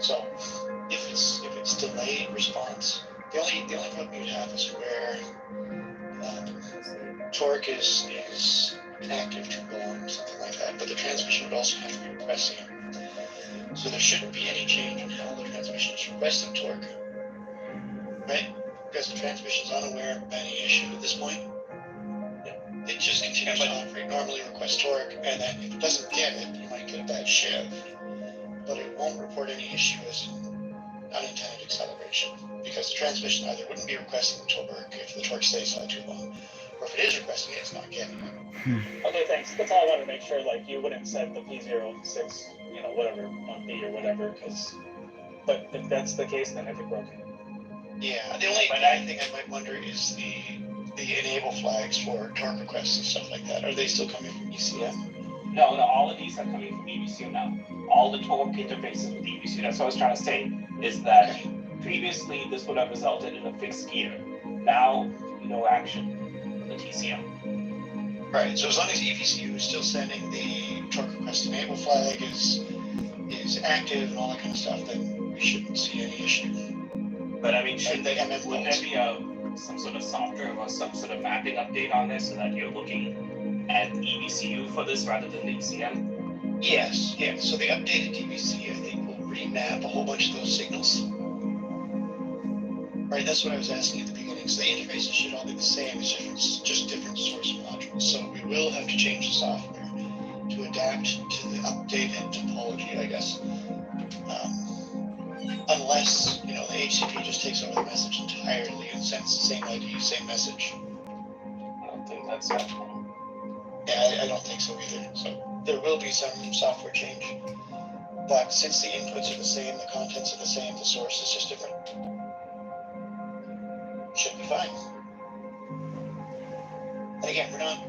So if it's delayed response, the only problem you'd have is where torque is inactive too long, something like that. But the transmission would also have to be requesting it. So there shouldn't be any change in how the transmission is requesting torque, right? Because the transmission is unaware of any issue at this point. It just continues to operate normally, request torque, and then if it doesn't get it, you might get a bad shift. But it won't report any issue as an unintended acceleration, because the transmission either wouldn't be requesting the torque if the torque stays high too long, or if it is requesting it, it's not getting it. Okay, thanks. That's all I wanted to make sure. Like, you wouldn't set the P06, whatever on B or whatever, but if that's the case, then I think we're okay. Yeah, the only thing I might wonder is the enable flags for torque requests and stuff like that. Are they still coming from ECM? No, all of these are coming from EBCU now. All the torque interfaces with EBCU. That's what I was trying to say, is that previously this would have resulted in a fixed gear. Now, no action for the TCM. Right, so as long as EBCU is still sending the torque request enable flag is active and all that kind of stuff, then we shouldn't see any issue. But I mean, wouldn't there be some sort of software or some sort of mapping update on this so that you're looking at EBCU for this rather than the ECM? Yes. So the updated DVC, I think, will remap a whole bunch of those signals. Right, that's what I was asking at the beginning. So the interfaces should all be the same, it's just different source modules. So we will have to change the software to adapt to the updated topology, I guess. Unless, the HCP just takes over the message entirely and sends the same ID, same message. I don't think that's happening. Yeah, I don't think so either. So there will be some software change. But since the inputs are the same, the contents are the same, the source is just different, should be fine. And again, we're not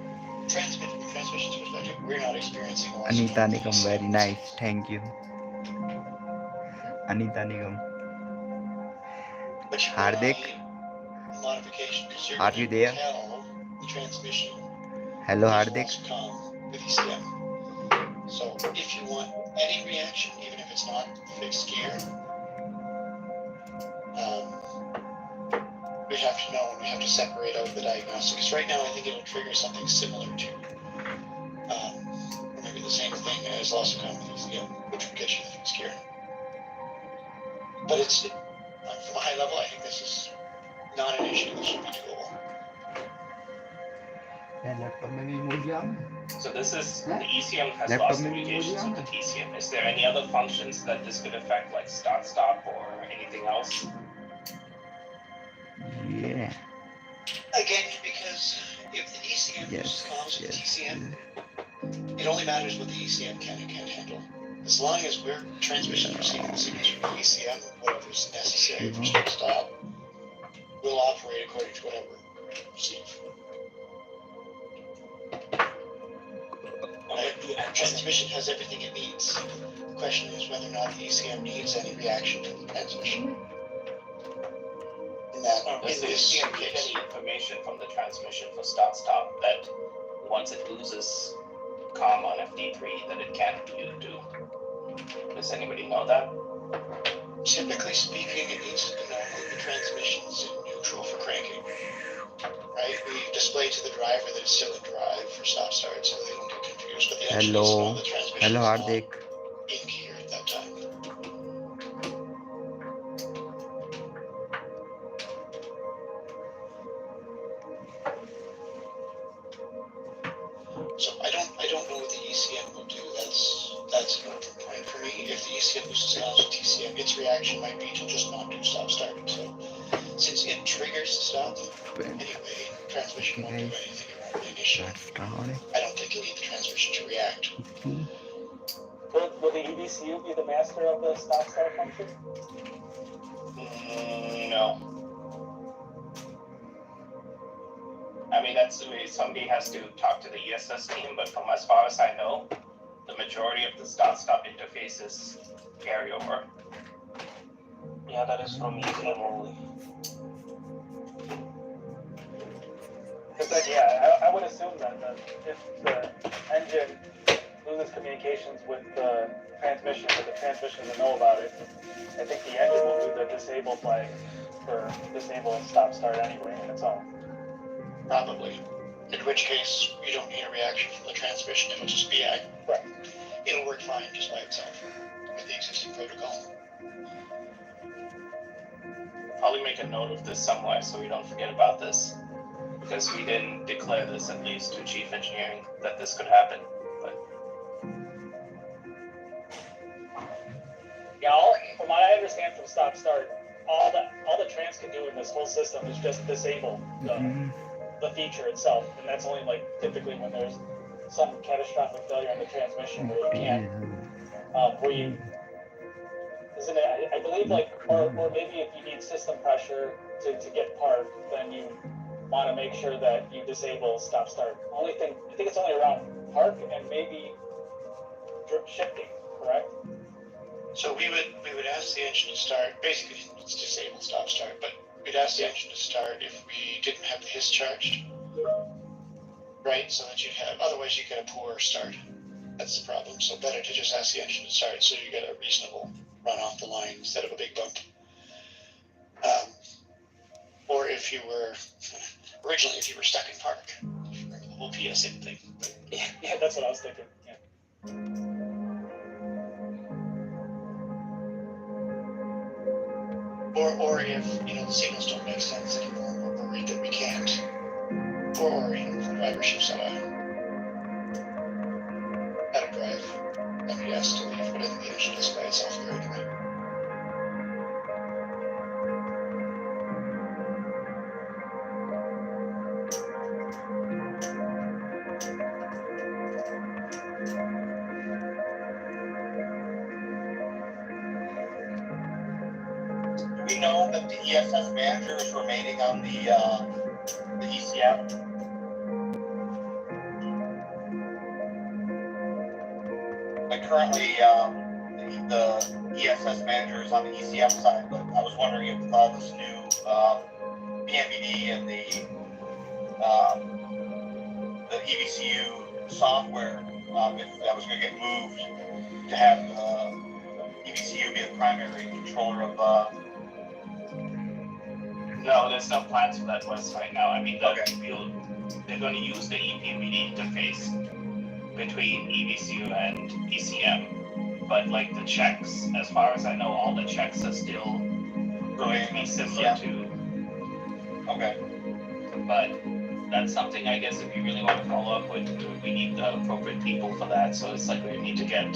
transmission's perspective, we're not experiencing loss. Anita Nigam, very nice. Thank you. Anita Nigam. But you Hardik, modification, because you're are you there? tell the transmission. Hello, Hardik. With ECM. So if you want any reaction, even if it's not fixed gear, we have to know, and we have to separate out the diagnostic. Because right now, I think it'll trigger something similar to, or maybe the same thing as loss of common with ECM, which would get you the fixed gear. But it's, from a high level, I think this is not an issue that should be doable. So this is, the ECM has lost communications with the TCM. Is there any other functions that this could affect, like start-stop or anything else? Yeah. Again, because if the ECM uses comms with the TCM, it only matters what the ECM can and can't handle. As long as we're transmission receiving the signals from the ECM, whatever's necessary for start-stop, we'll operate according to whatever we receive. Transmission has everything it needs. The question is whether or not the ECM needs any reaction to the transmission. Does the ECM get any information from the transmission for start-stop that once it loses comm on FD3 that it can't do? Does anybody know that? Typically speaking, it needs to know that the transmission's in neutral for cranking. Right? We display to the driver that it's still in drive for stop-start so they don't get confused. But the engine needs to know the transmission is Hardik. in gear at that time. So I don't know what the ECM will do. That's an open point for me. If the ECM loses comms with TCM, its reaction might be to just not do stop-start. So since it triggers the stop, anyway, transmission won't do anything. It won't be an issue. I don't think you need the transmission to react. Will the EBCU be the master of the stop-start function? No. I mean, that's the way somebody has to talk to the ESS team, but from as far as I know, the majority of the start-stop interfaces carry over. Yeah, that is from ECM only. Because I would assume that if the engine loses communications with the transmission, but the transmission doesn't know about it, I think the engine will do the disable flag for disable and stop start anyway on its own. Probably. In which case, you don't need a reaction from the transmission. It'll just be Right. It'll work fine just by itself with the existing protocol. Probably make a note of this somewhere so we don't forget about this. Because we didn't declare this, at least to Chief Engineering, that this could happen. But Yeah, from what I understand from stop start, all the trans can do in this whole system is just disable the feature itself, and that's only like typically when there's some catastrophic failure in the transmission where you can't, where you, isn't it? I believe like, or maybe if you need system pressure to get park, then you want to make sure that you disable stop start. Only thing, I think it's only around park and maybe shifting, correct? So we would ask the engine to start. Basically, it's disable stop start, but we'd ask the engine to start if we didn't have the HISS charged, right? So that you'd have. Otherwise, you get a poor start. That's the problem. So better to just ask the engine to start, so you get a reasonable run off the line instead of a big bump. Or if you were originally, if you were stuck in park, the whole PSN thing. But, Yeah, that's what I was thinking. Yeah. Or if the signals don't make sense anymore, we're worried that we can't. Or the driver ships out of drive, and we ask to leave, but I think the engine does by itself here anyway. Do we know that the ESS manager is remaining on the ECM? Like currently, the ESS manager is on the ECM side, but I was wondering if with all this new PMBD and the EVCU software, if that was going to get moved to have EVCU be the primary controller of. no, there's no plans for that Wes right now. I mean, Okay. they're going to use the EPMD interface between EVCU and ECM. But like the checks, as far as I know, all the checks are still going to be similar to. Okay. But that's something I guess if you really want to follow up with, we need the appropriate people for that. So it's like we need to get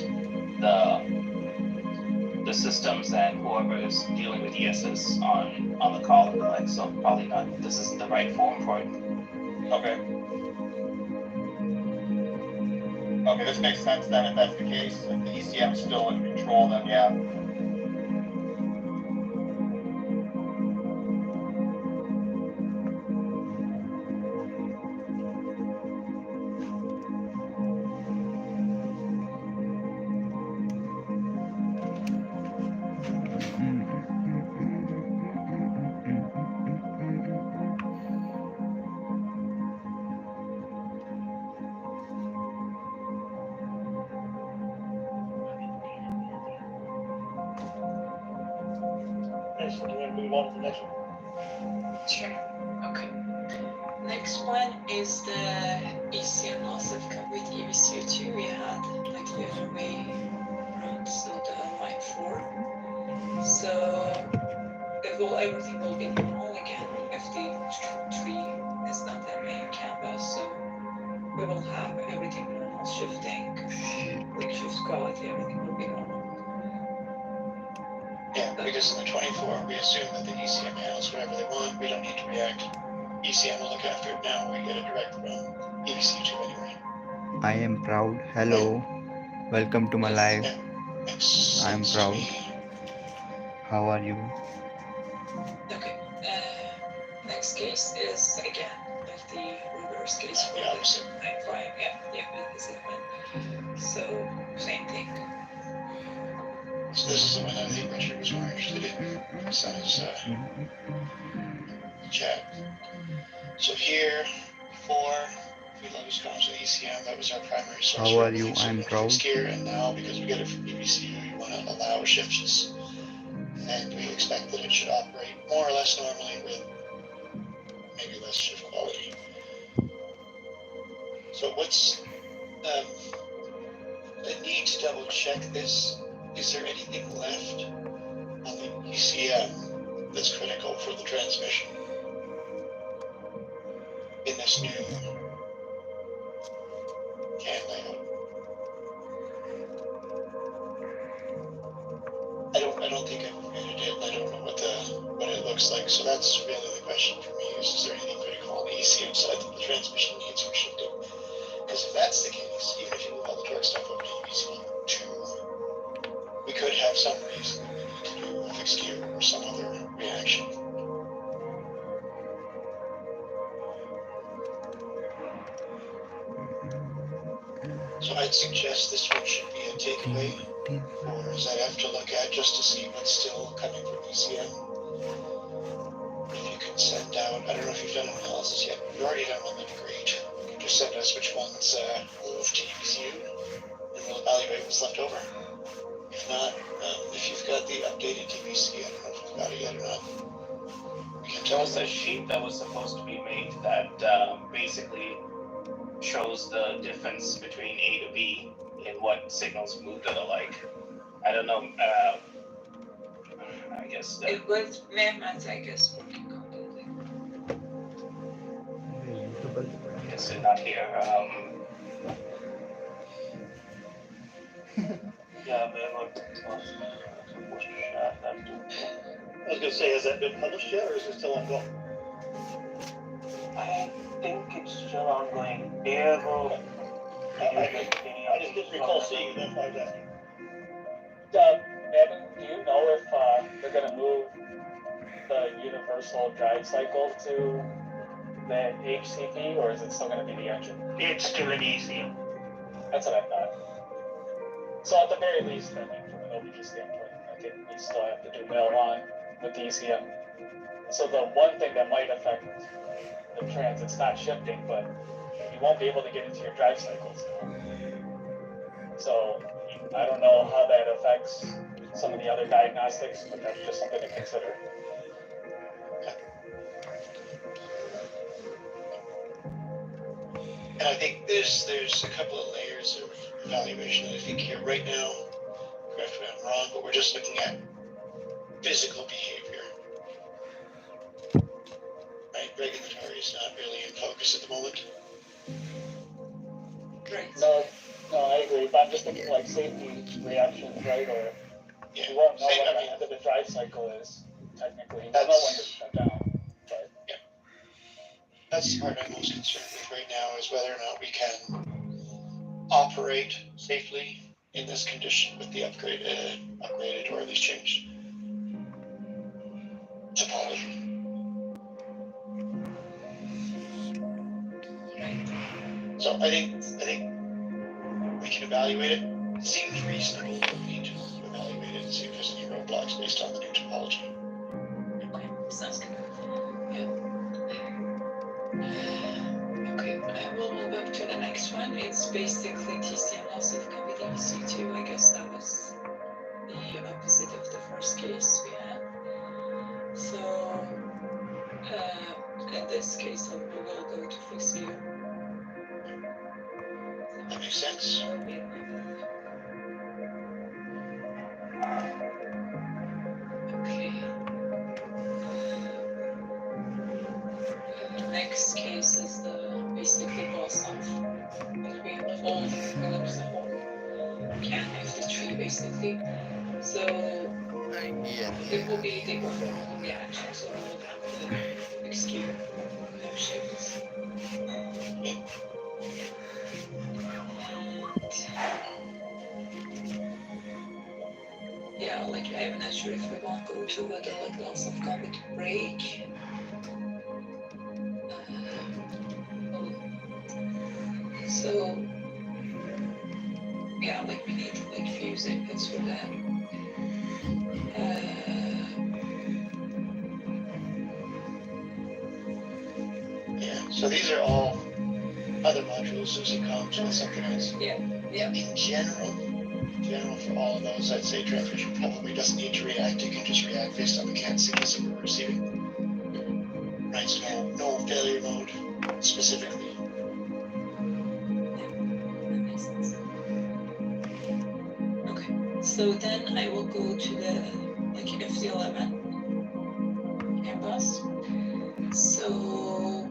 the systems and whoever is dealing with ESS on the call and the like. So probably not. This isn't the right forum for it. Okay. Okay, this makes sense then if that's the case. If the ECM is still in control, then yeah. Next one, you want to move on to the next one? Sure. Okay. Next one is the ECM loss of with EVCU2. We had like the other way around, so the line 4. So everything will be normal again if the tree is not the main canvas. So we will have everything normal, shifting, like shift quality, everything will be normal. Yeah, because in the 24, we assume that the ECM handles whatever they want. We don't need to react. ECM will look after it now. We get it direct from EVC2 anyway. I am proud. Hello. Welcome to my live. Yeah. Makes I am sense to proud. me. How are you? Okay. Next case is again like the reverse case for The opposite. the 9-5. Yeah, with the same one. So same thing. So this is the one that I think Richard was more interested in. It's on his chat. So here, 4, we lose comms with ECM. That was our primary source. How for are you? everything, so I'm we proud. fixed gear, and now because we get it from BBCU, we want to allow shifts, and we expect that it should operate more or less normally with maybe less shift quality. So what's I need to double check this. Is there anything left on the ECM that's critical for the transmission in this new CAN layout? I don't think I've committed it. I don't know what it looks like. So that's really the question for me: is there anything critical on the ECM side that the transmission needs for shifting? Because if that's the case, even if you move all the torque stuff over to EBCU2, we could have some reason that we need to do a fixed gear or some other reaction. So I'd suggest this one should be a takeaway for ZF to look at just to see what's still coming from ECM. If you can send out, I don't know if you've done an analysis yet. If you've already done one, that'd be great. You can just send us which ones move to EBCU, and we'll evaluate what's left over. If not, if you've got the updated DBC, I don't know if you've got it yet or not. We can There tell was a sheet that was supposed to be made that basically shows the difference between A to B in what signals move to the like. I don't know. I guess that, It was Mehmet, I guess, working on it. I guess they're not here. Yeah, man, look, I was gonna say, has that been published yet, or is it still ongoing? I think it's still ongoing. They will. I just didn't recall seeing that. I was asking. Evan, do you know if they're gonna move the universal drive cycle to the HCP, or is it still gonna be the engine? It's still an ECM. That's what I thought. So at the very least, I mean, from an OBG standpoint, I think we still have to do mail on with the ECM. So the one thing that might affect the transit's not shifting, but you won't be able to get into your drive cycles now. So I don't know how that affects some of the other diagnostics, but that's just something to consider. And I think there's a couple of layers of evaluation that I think here right now, correct me if I'm wrong, but we're just looking at physical behavior. Right, regulatory is not really in focus at the moment. Right. No, I agree, but I'm just thinking like safety reactions, right? Or Yeah, you won't know same, what I the mean, end of the drive cycle is, technically. You won't know when to shut down, but that's the part I'm most concerned with right now is whether or not we can operate safely in this condition with the upgraded or at least changed topology. So I think we can evaluate it. It seems reasonable for me to evaluate it and see if there's any roadblocks based on the new topology. Okay, sounds good. Yeah. Okay, I will move up to the next one. It's basically TCM loss of KVDVC2. I guess that was the opposite of the first case we had. So, in this case, we will go to fixed gear. That makes sense. Okay. Next case is the basically boss off. We have all Phillips the whole can F3 basically. So it will be the overall reaction. So we will have the fixed gear shifts. Yeah, like I'm not sure if we want to go to whether like loss of combat break. So yeah, like we need like fuse inputs for that. Yeah, so these are all other modules, Lucy comes with something else. Yeah. In general for all of those, I'd say transmission probably doesn't need to react. It can just react based on the CAN signals that we're receiving. Right, so no failure mode specifically. That makes sense. Okay, so then I will go to the FT11 CAN bus. So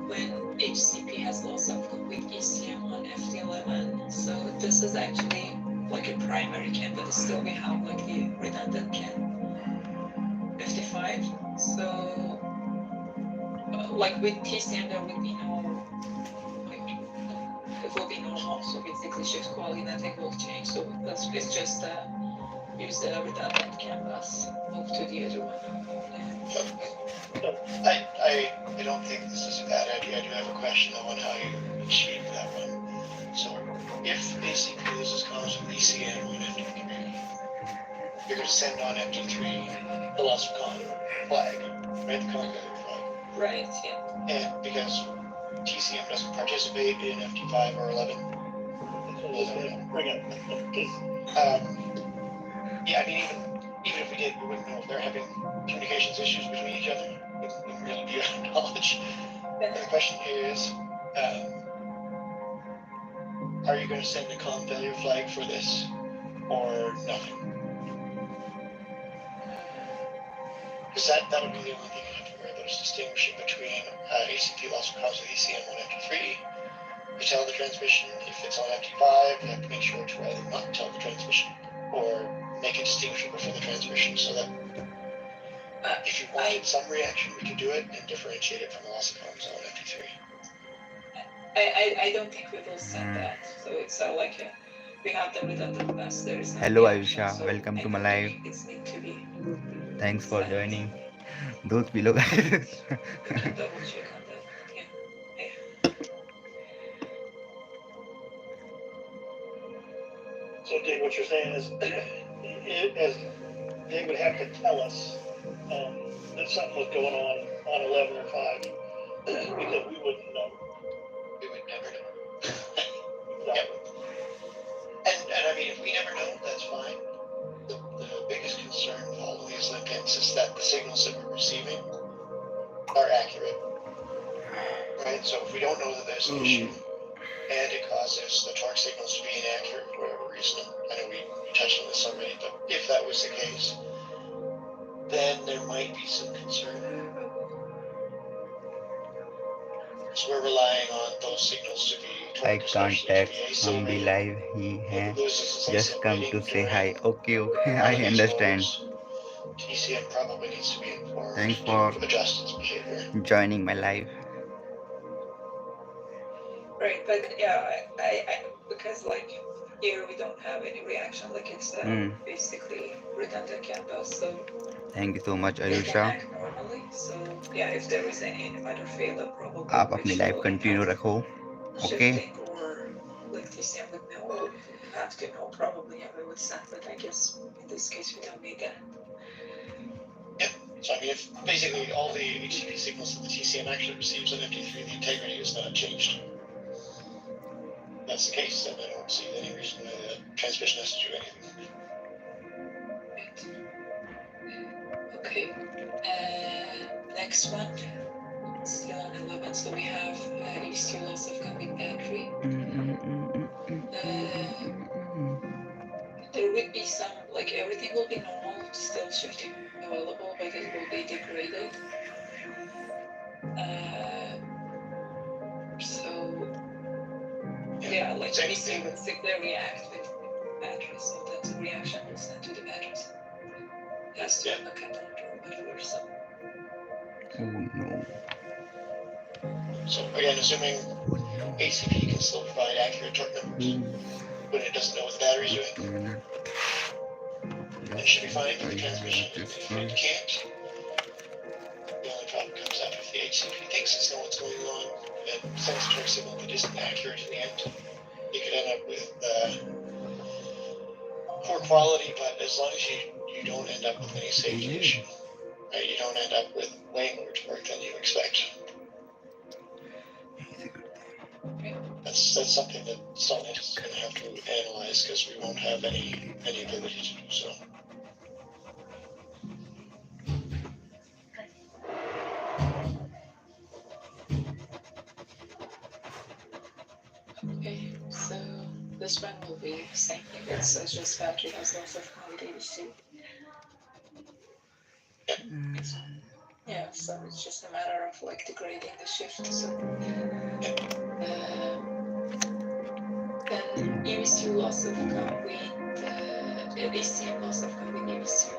when HCP has loss of with ECM on FT11, so this is actually like a primary CAN, but still we have like the redundant CAN 55. So like with TCM there would be no, like it will be normal, so basically shift quality, nothing will change. So it's just use the redundant CAN bus, move to the other one. I don't think this is a bad idea. I do have a question though on how you achieve that one. So if ACP loses comms with ECM on FT3, you're going to send on FT3 the loss of comm flag, right? The comm failure flag. Right, yeah. And because TCM doesn't participate in FT5 or 11. Bring it. Yeah, I mean, even if we did, we wouldn't know if they're having communications issues between each other. It wouldn't really be our knowledge. And the question here is, are you going to send a comm failure flag for this or nothing? Because that would be the only thing you have to worry about is distinguishing between ACP loss of comms with ECM on FT3. You tell the transmission if it's on FT5, you have to make sure to either not tell the transmission or make it distinguishable for the transmission so that if you wanted some reaction, we could do it and differentiate it from the loss of comms on FT3. I don't think we will send that. So it's like we have the redundant bus. There is no Hello reaction, Ayusha, so welcome I to my don't live. think it's need to be. Thanks for joining. Those below guys. We can double check on that. Yeah. So Dig, what you're saying is, as they would have to tell us that something was going on 11 or 5, because we wouldn't know. We would never know. Yep. And I mean, if we never know, that's fine. The biggest concern with all of these link-ins is that the signals that we're receiving are accurate. Right? So if we don't know that there's an issue and it causes the torque signals to be inaccurate for whatever reason, I know we touched on this already, but if that was the case, then there might be some concern. So we're relying on those signals to be I torqued, can't especially to text be AC from the rated. live. He If has it loses its just AC come rating to say during hi. Okay, one I of these understand. modes, TCM probably needs to be informed Thanks for to adjust its behavior. joining my live. Right, but yeah, I because like here we don't have any reaction. Like it's basically redundant CAN bus, so Thank you so much they can Ayusha. act normally. So yeah, if there is any inverter failure, probably आप which अपनी live will continue impact रखो. Okay. shifting or like TCM would know, would have to know probably, and we would send, but I guess in this case we don't need that. So I mean, if basically all the HTTP signals that the TCM actually receives on FT3, the integrity is not changed. If that's the case, then I don't see any reason why the transmission has to do anything. Okay, next one, still on 11, so we have EC loss of commit battery. There would be some, like everything will be normal, still shifting available, but it will be degraded. So yeah, like EC will simply react with batteries, so that the reaction will send to the batteries. Has to have a catalytic or whatever, so. Oh no. So again, assuming ACP can still provide accurate torque numbers when it doesn't know what the battery's doing, then it should be fine for the transmission. If it can't, the only problem comes up if the HCP thinks it knows what's going on and sends a torque signal that isn't accurate in the end. You could end up with poor quality, but as long as you don't end up with any safety issue, right? You don't end up with way more torque than you expect. That's that's something that Solnet is going to have to analyze because we won't have any ability to do so. Okay, so this one will be same thing. It's just battery has lots of convenience. Yeah, so it's just a matter of like degrading the shift. So then EVCU loss of come with ECM loss of come with EVCU.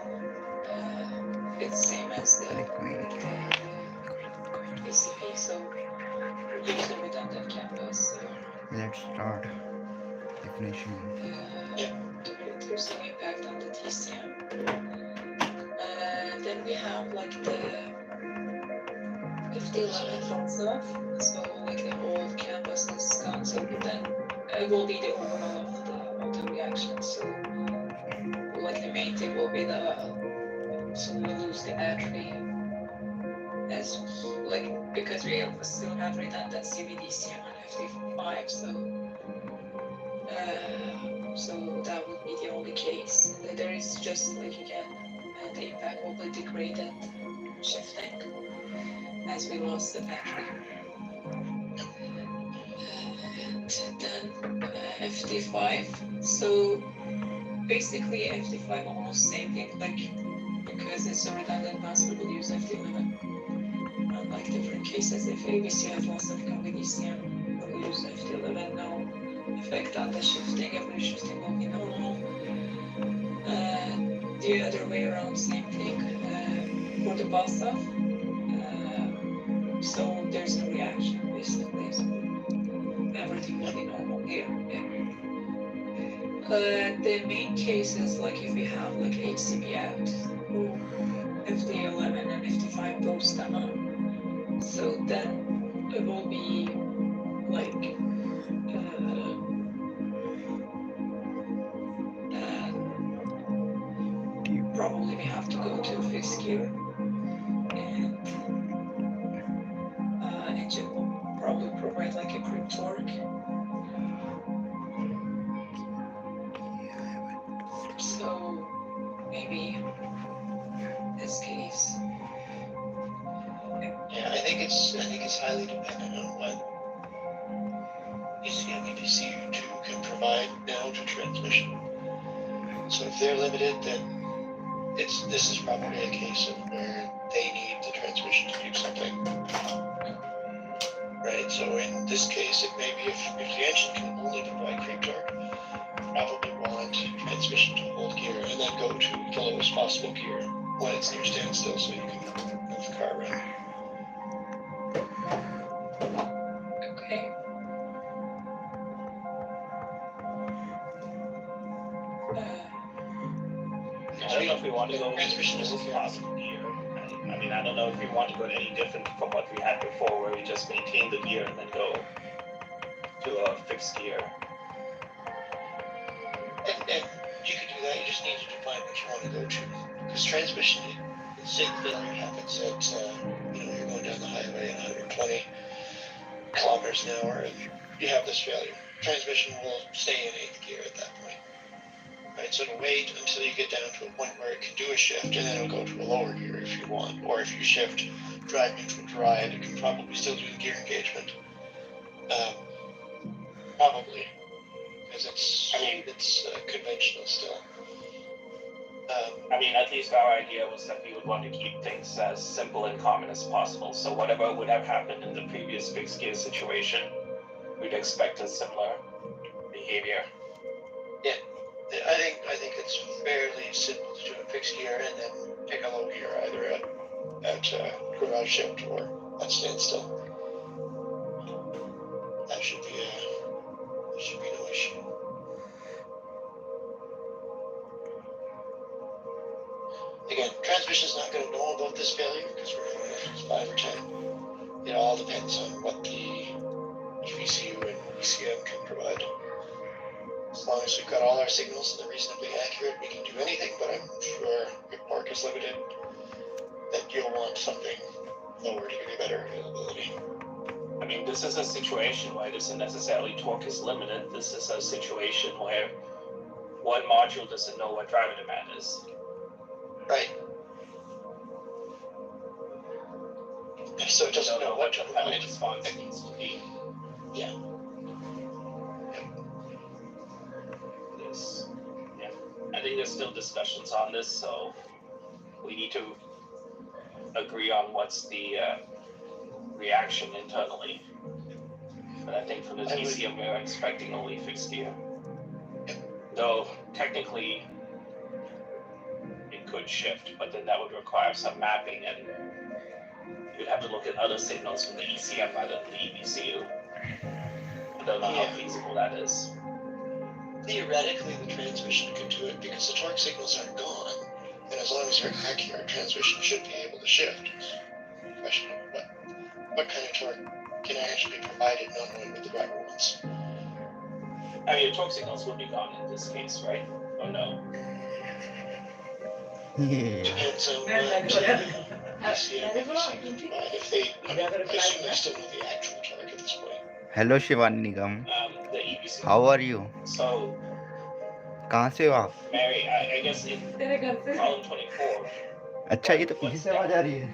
It's same as the ACP, so use the redundant canvas. Let's start definition. There's no impact on the TCM. Then we have like the 5011 falls off, so like the whole canvas is gone, so then it will be the overall of the auto reaction. So like the main thing will be so we lose the battery as like because we still have redundancy with ECM on FD5, so that would be the only case. There is just like again the impact will be degraded shifting as we lost the battery. And then FD5. So basically FD5 almost same thing, like because it's a redundant mass, we will use FD11. Unlike different cases, if ABC has loss of come with ECM, we will use FD11. No effect on the shifting, every shifting will be normal. The other way around, same thing for the bus off. So there's no reaction basically. So everything will be normal here. The main cases, like if we have like HCB out, FD11 and FD5 goes down, so then it will be like probably we have to go to fixed gear, and engine will probably provide like a creep torque. So maybe this case. Yeah, I think it's highly dependent on what ECM and ECU2 can provide now to transmission. So if they're limited, then this is probably a case of where they need the transmission to do something. Right, so in this case, it may be if the engine can only provide creep torque, probably want transmission to hold gear and then go to the lowest possible gear when it's near standstill so you can move the car around. Okay. I don't know if we want to go Transmission is with possible gear. I mean, I don't know if we want to go any different from what we had before, where we just maintain the gear and then go to a fixed gear. And you can do that, you just need to define what you want to go to. Because transmission, say the failure happens at, you're going down the highway at 120 kilometers an hour and you have this failure. Transmission will stay in 8th gear at that point. Right, so to wait until you get down to a point where it can do a shift and then it'll go to a lower gear if you want. Or if you shift drive neutral drive, it can probably still do the gear engagement. Probably. Because it's conventional still. I mean, at least our idea was that we would want to keep things as simple and common as possible. So whatever would have happened in the previous fixed gear situation, we'd expect a similar behavior. Yeah, I think it's fairly simple to do a fixed gear and then pick a low gear either at garage shift or at standstill. That should be no issue. Again, transmission's not going to know about this failure because we're only at 5 or 10. It all depends on what the EVCU and ECM can provide. As long as we've got all our signals and they're reasonably accurate, we can do anything, but I'm sure if Park is limited, that you'll want something lower to give you better availability. I mean, this is a situation where it isn't necessarily torque is limited. This is a situation where one module doesn't know what driver demand is. Right. So it doesn't know what to the dependent response needs to be. Yeah. Yeah. I think there's still discussions on this, so we need to agree on what's the reaction internally. But I think from the TCM we're expecting only fixed gear. Though technically it could shift, but then that would require some mapping, and you'd have to look at other signals from the ECM rather than the EBCU. I don't know how feasible that is. Theoretically, the transmission could do it because the torque signals aren't gone, and as long as they're accurate, transmission should be able to shift. Question of what kind of torque can actually be provided, not knowing what the driver wants. I mean, your torque signals would be gone in this case, right? Or no? Yeah. Depends on what ECM can provide. If they, I assume they still know the actual torque at this point. Hello Shivani Nigam, The EBCU. how are you? So, कहाँ से हो आप? Mary, I guess in column 24. अच्छा ये तो पीछे से आवाज आ रही है.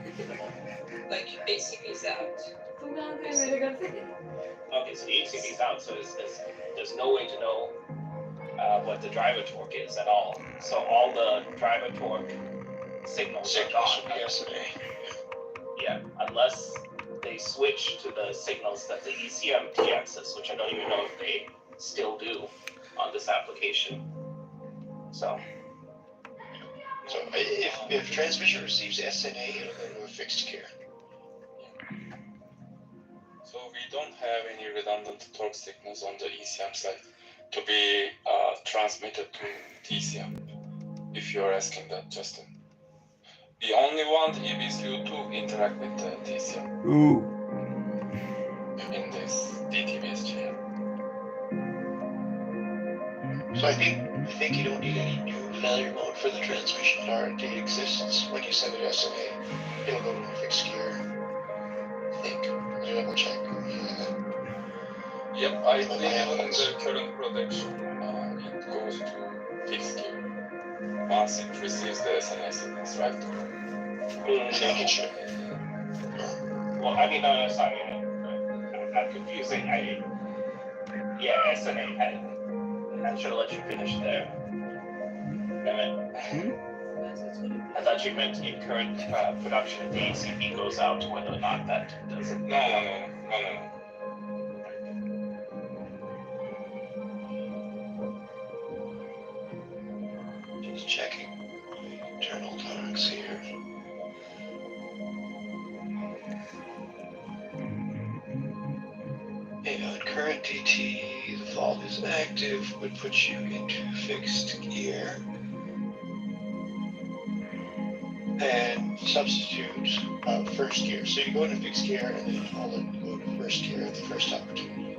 Like ACB is out. Okay, so the ACB is out, so there's no way to know what the driver torque is at all. So all the driver torque signals are Signals would gone. be SMA. Yeah, unless they switch to the signals that the ECM TXs, which I don't even know if they still do on this application. So if transmission receives SNA, it'll go to a fixed gear. So we don't have any redundant torque signals on the ECM side to be transmitted to TCM, if you're asking that, Justin. We only want EBCU to interact with the TCM Ooh. in this DTVSGM. So I think you don't need any new failure mode for the transmission. It already exists. When you send it SMA, it'll go to a fixed gear. I think. I'll double check. Yep, I believe in the current production, it goes to fixed gear once it receives the SNA signals, right? I think it should. well, I mean, no, sorry, I'm confusing. Yeah, SNA had. I should have let you finish there. I thought you meant in current production, the ACB goes out to whether or not that does it. No. Just checking internal talks here. And on current DT, the fault is active, would put you into fixed gear. And substitute first gear. So you go into fixed gear and then all of you go to first gear at the first opportunity.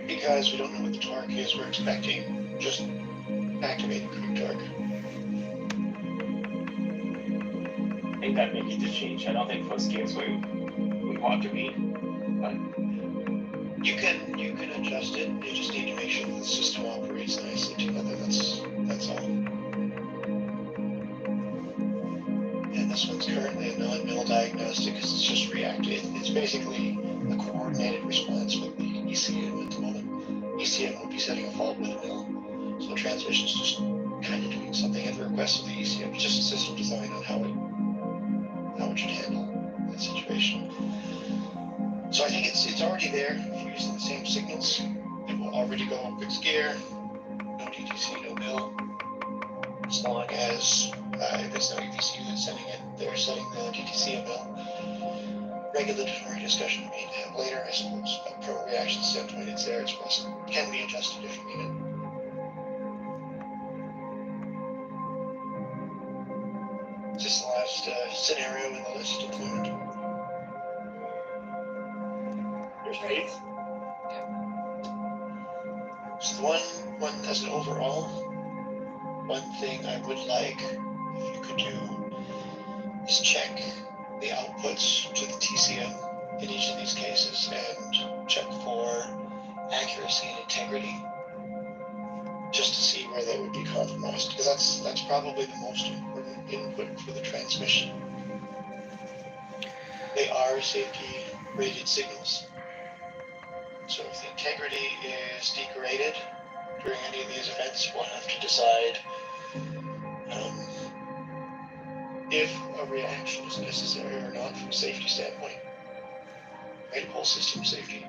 Because we don't know what the torque is, we're expecting just activating crude torque. I think that may need to change. I don't think first gear is where we want to be. But You can adjust it. You just need to make sure that the system operates nicely together. That's all. And this one's currently a non-mill diagnostic because it's just reactive. It's basically a coordinated response with the ECM at the moment. ECM would be setting a fault with a mill, so the transmission's just kind of doing something at the request of the ECM. It's just a system design on how it should handle that situation. So I think it's already there. If we're using the same signals, it will already go on fixed gear. No DTC, no mill. As long as if it's no EBCU that's sending it, they're setting the DTC and mill. Regulatory discussion we need to have later, I suppose. But from a reaction standpoint, it's there. It's can be adjusted if you need it. Is this the last scenario in the list at the moment? Right? So one as an overall, one thing I would like if you could do is check the outputs to the TCM in each of these cases and check for accuracy and integrity, just to see where they would be compromised, because that's probably the most important input for the transmission. They are safety rated signals. So if the integrity is degraded during any of these events, we'll have to decide if a reaction is necessary or not from a safety standpoint. Right, whole system safety.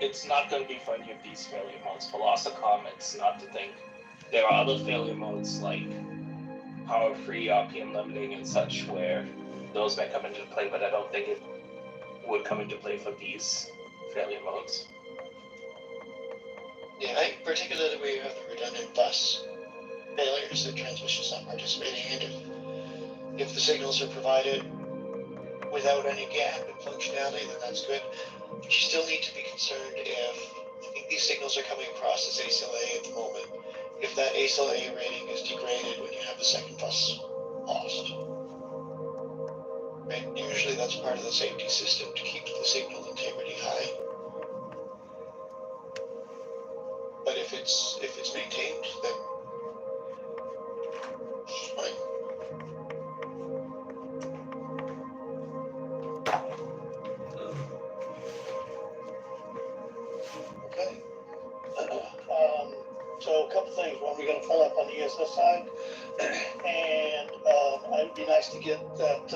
It's not going to be for any of these failure modes. Velocicom, it's not to think. There are other failure modes like power-free, RPM limiting, and such, where those may come into play, but I don't think it would come into play for these failure modes. Yeah, I think particularly we have the redundant bus failures that transmission's not participating in. If the signals are provided without any gap in functionality, then that's good. But you still need to be concerned if, I think these signals are coming across as ACLA at the moment, if that ACLA rating is degraded when you have the second bus lost. Right? Usually that's part of the safety system to keep the signal integrity high. But if it's maintained, then it's fine. Okay. So a couple things. One, we're gonna follow up on the ESS side, and it'd be nice to get that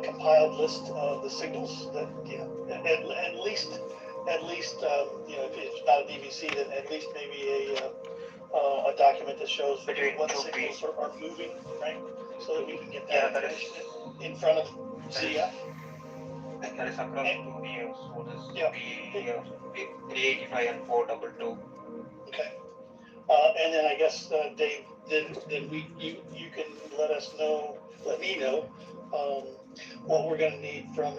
compiled list of the signals that, you know, at least you know, if it's not a DVC, then at least maybe a document that shows what signals are moving, right? So that we can get that information in front of CF. That is across two years, so this Yeah. be 385 and 422. Okay. And then I guess, Dave, then you can let me know, what we're gonna need from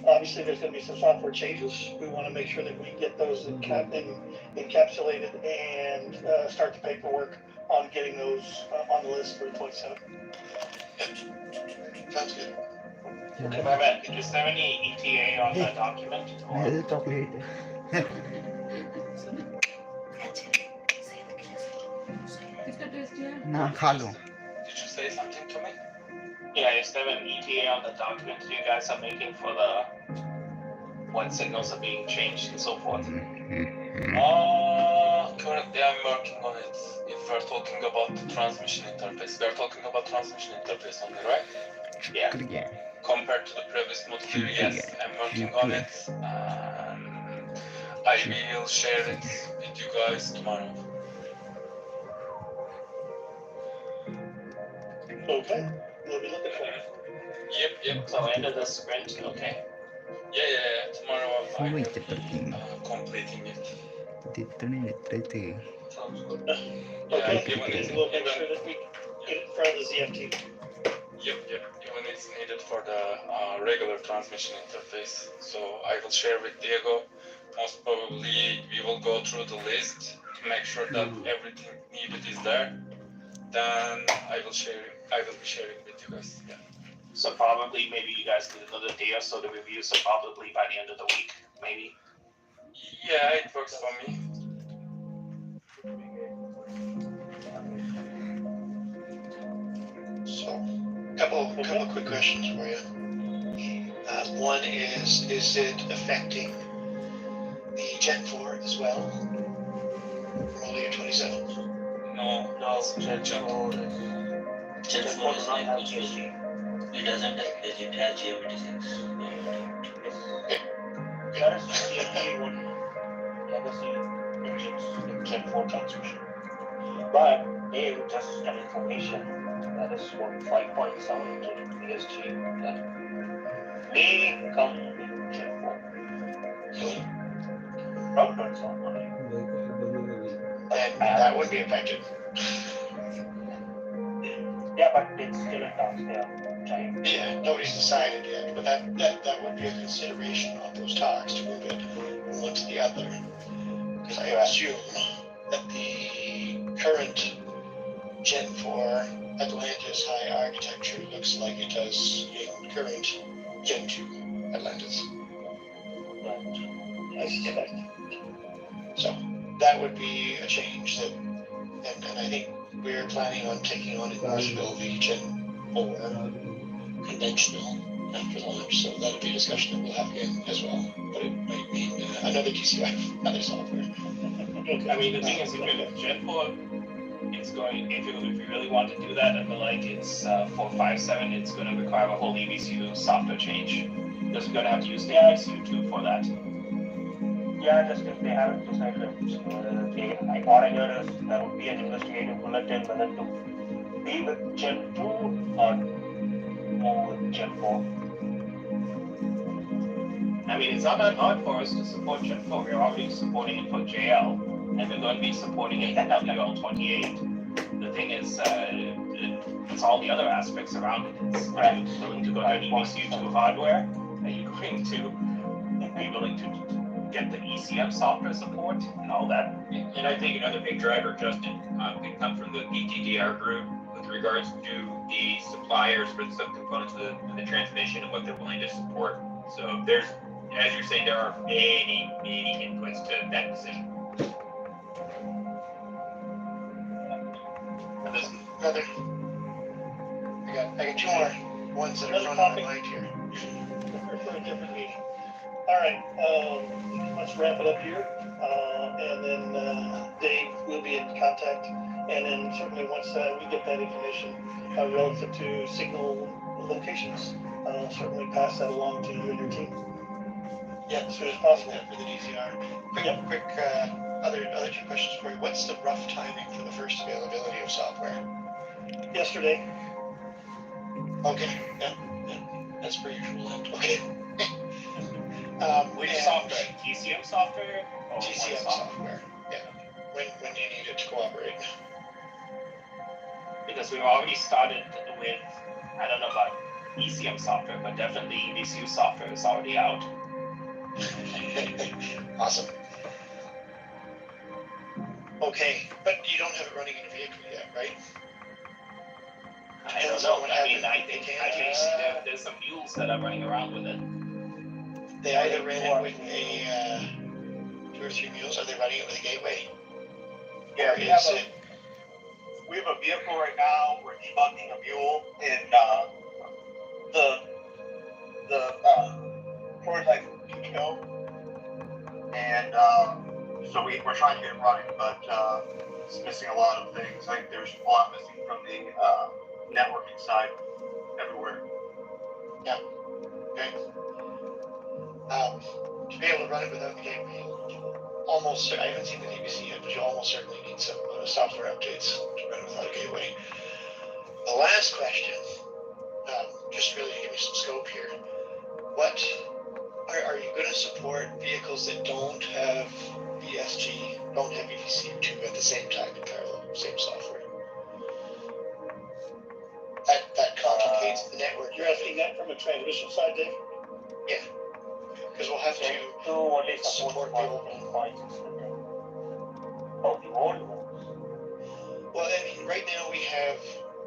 obviously there's gonna be some software changes. We wanna make sure that we get those encapsulated and start the paperwork on getting those on the list for the 27th. Sounds good. Okay, Matt, is there any ETA on that document? Here's the chocolate. ना खा लो. Did you say something to me? Yeah, is there an ETA on the document you guys are making for what signals are being changed and so forth? Currently I'm working on it. If we're talking about the transmission interface, we're talking about transmission interface only, right? Yeah. Compared to the previous module, yes, I'm working on it. I will share it with you guys tomorrow. Okay, we'll be looking for it. Yep. So end of the sprint, okay. Yeah. Tomorrow I will Wait, be completing it. Sounds good. Okay, even and it's we'll make sure that we get it in front of the ZFT. Yep. Even it's needed for the regular transmission interface. So I will share with Diego. Most probably we will go through the list to make sure that everything needed is there. Then I will be sharing with you guys. Yeah. So probably maybe you guys need another day or so to review, so probably by the end of the week, maybe. Yeah, it works for me. So, couple quick questions for you. One is it affecting the Gen 4 as well? From all your 27? No, Gen 4 is. Gen 4 does not have GSG. It doesn't have it has GM86. That is CFT one legacy engines in Gen 4 transmission. But they just an information that is what 5.7 including ESG that may come in Gen 4. Probably not money. And that would be affected. Yeah, but it's still in talks, they are trying. Yeah, nobody's decided yet, but that would be a consideration on those talks to move it from one to the other. Because I assume that the current Gen 4 Atlantis high architecture looks like it does in current Gen 2 Atlantis. So that would be a change that, and I think we're planning on taking on the Gen 4 conventional after launch, so that'll be a discussion that we'll have again as well. But it might mean another DCI, another software. I mean, the thing is, if Gen 4 is going, if you really want to do that, I feel like it's 457, it's going to require a whole EBCU software change. Because you're going to have to use the EBCU2 for that. Yeah, just if they haven't decided, what I heard is there would be an investigative bulletin whether to be with Gen 2 or more with Gen 4. I mean, it's not that hard for us to support Gen 4. We're already supporting it for JL, and we're going to be supporting it for WL28. The thing is, it's all the other aspects around it. It's, are you willing to go to EBCU2 hardware? Are you going to be willing to get the ECM software support and all that? And I think another big driver, Justin, can come from the BTDR group with regards to the suppliers for the subcomponents of the transmission and what they're willing to support. So there's, as you're saying, there are many inputs to that decision. Another. I got two more ones that are Another front of my topic. mind here. For a different meeting. All right, let's wrap it up here, and then Dave will be in contact, and then certainly once we get that information relative to signal locations, certainly pass that along to you and your team. Yeah, As soon as possible. For the DCR. Quick, other two questions for you. What's the rough timing for the first availability of software? Yesterday. Okay, yeah, that's per usual. Okay. Which and software? ECM software? Or TCM what software. Yeah. When do you need it to cooperate? Because we've already started with, I don't know about ECM software, but definitely EBCU software is already out. Awesome. Okay, but you don't have it running in a vehicle yet, right? I don't know. I mean, I think there's some mules that are running around with it. They either ran it with a 2 or 3 mules. Are they running it with a gateway? Yeah, Or we is have it? We have a vehicle right now. We're debugging a mule in the prototype PTO, and so we're trying to get it running, but it's missing a lot of things. I think there's a lot missing from the networking side everywhere. Yeah. Okay. To be able to run it without the gateway, almost. I haven't seen the DBC yet, but you almost certainly need some software updates to run it without a gateway. The last question, just really to give me some scope here. What are you going to support vehicles that don't have VSG, don't have EBCU2 at the same time in parallel, same software? That complicates the network. You're asking that from a transmission side, Dave? Yeah, because we'll have to only support the old one. Oh, the old ones. Well, I mean, right now we have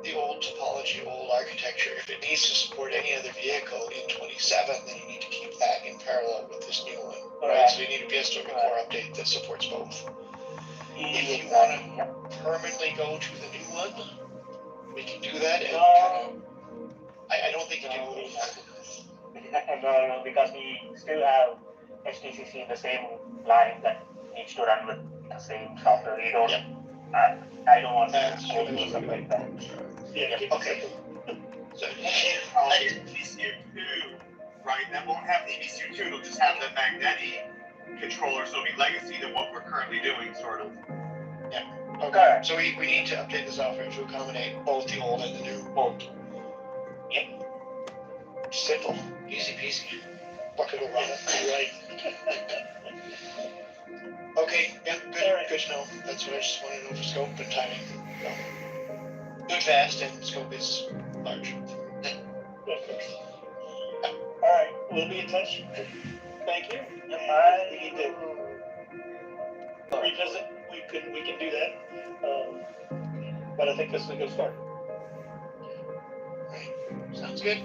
the old topology, old architecture. If it needs to support any other vehicle in 27, then you need to keep that in parallel with this new one, right? So you need a BSW core update that supports both. If you want to permanently go to the new one, we can do that. And kind of, I don't think you do. No, because we still have HTCC in the same line that needs to run with the same software. We don't. Yep. I don't want to Absolutely. do something like that. Yeah. Okay. So EBCU2, right? That won't have the EBCU2. It'll just have the Magneti controller, so it'll be legacy to what we're currently doing, sort of. okay. So we need to update the software to accommodate both the old and the new. Both. Yep. Simple, easy peasy. What could go wrong? Right. Okay, yeah, good to know. That's what I just wanted to know for scope and timing. So, good fast and scope is large. All right, we'll be in touch. Thank you. We need to revisit. We can do that. but I think this is a good start. Sounds good.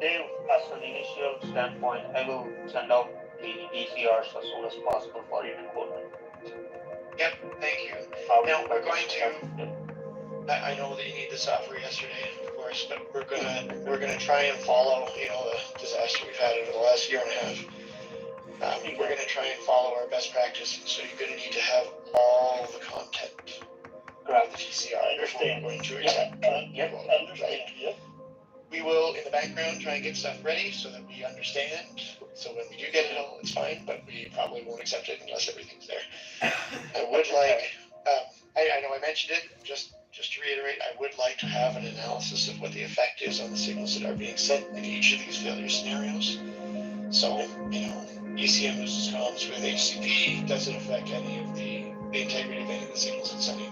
Dave, as an initial standpoint, I will send out the ECRs as soon as possible for you to quote. Yep, thank you. Now we're going to. I know that you need the software yesterday, of course, but we're gonna try and follow, you know, the disaster we've had over the last year and a half. We're gonna try and follow our best practice, so you're gonna need to have all the content of the TCR. I understand. Before we're going to accept. Yep, I understand. Yep. We will, in the background, try and get stuff ready so that we understand. So when we do get it all, it's fine, but we probably won't accept it unless everything's there. I would like, I know I mentioned it, just to reiterate, I would like to have an analysis of what the effect is on the signals that are being sent in each of these failure scenarios. So, you know, ECM loses comms with HCP, does it affect any of the integrity of any of the signals it's sending?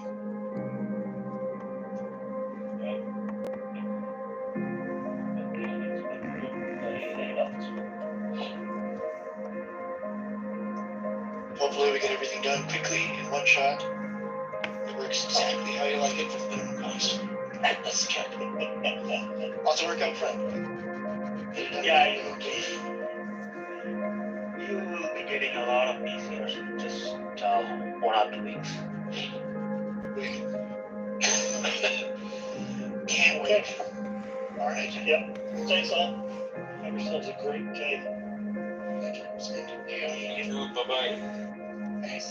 Hopefully we get everything done quickly in one shot. It works exactly how you like it for the minimum cost. That's good. Lots of work up front. Yeah, you will be getting a lot of ECRs in just 1 or 2 weeks. Can't wait. All right. Yep. Thanks all. Have yourselves a great day. Bye bye. Thanks.